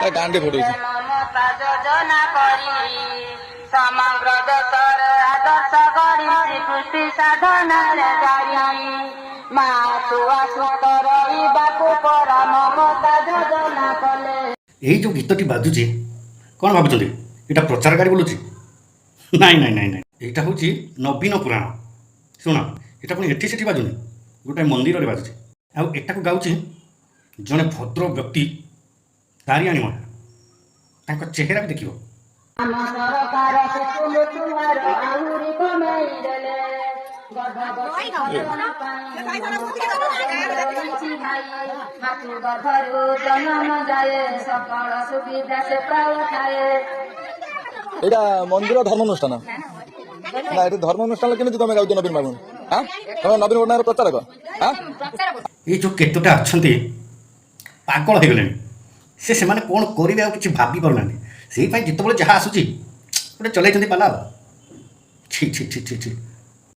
ଗାଁରେ ଫଟୋ ମମତା ଯୋଜନା କରି ସମଗ୍ର ଦେଶରେ ଆଦର୍ଶ ଗଢ଼ି ଶ୍ରୀକୃଷ୍ଟି ସାଧନାରେ ଜାରି ମା ଛୁଆ ସୁସ୍ଥ ରହିବାକୁ ପରା ମମତା ଯୋଜନା କଲେ। এই যে গীতটি বাজুଛି କ'ଣ ଭାବୁଛନ୍ତି ଏଇଟା ପ୍ରଚାରକାରୀ ବୋଲୁଛି? ନାଇଁ ନାଇଁ ନାଇଁ ନାଇଁ, ଏଇଟା ହେଉଛି ନବୀନ ପୁରାଣ। ଶୁଣ, ଏଇଟା ପୁଣି ଏଠି ସେଠି ବାଜୁନି, ଗୋଟାଏ ମନ୍ଦିରରେ ବାଜୁଛି। ଆଉ ଏଟାକୁ ଗାଉଛି ଜଣେ ଭଦ୍ର ବ୍ୟକ୍ତି, ତାରିଣୀ ମା। ତାଙ୍କ ଚେହେରା ବି ଦେଖିବ। ଆମ ସରକାର ସ୍କୁଲ ଛୁଆର ଆହୁରି କମେଇ ଦେଲେ ଗର୍ଭବତୀ କଲ୍ୟାଣ ପାଇଁ ରହିଛି ଭାଇ ମାତୃ ଗର୍ଭରୁ ଜନ୍ମ ଯାଏ ସକଳ ସୁବିଧା ସେ ପାଉଥାଏ। ଏଇଟା ମନ୍ଦିର ଧର୍ମାନୁଷ୍ଠାନ ନା? ଏଠି ଧର୍ମାନୁଷ୍ଠାନ କେମିତି ତମେ ଗାଉଛ ନବୀନ ବାବୁ? ତମେ ନବୀନ ପଟ୍ଟନାୟକ ପ୍ରଚାରକ? ଏଇ ଯେଉଁ କେତେଟା ଅଛନ୍ତି ପାଗଳ ହେଇଗଲେଣି, ସେମାନେ କ'ଣ କରିବେ ଆଉ କିଛି ଭାବି ପାରୁନାହାନ୍ତି। ସେଇପାଇଁ ଯେତେବେଳେ ଯାହା ଆସୁଛି ଗୋଟେ ଚଲେଇଛନ୍ତି ପାଲା। ଛି ଛି ଛି ଛି ଛି।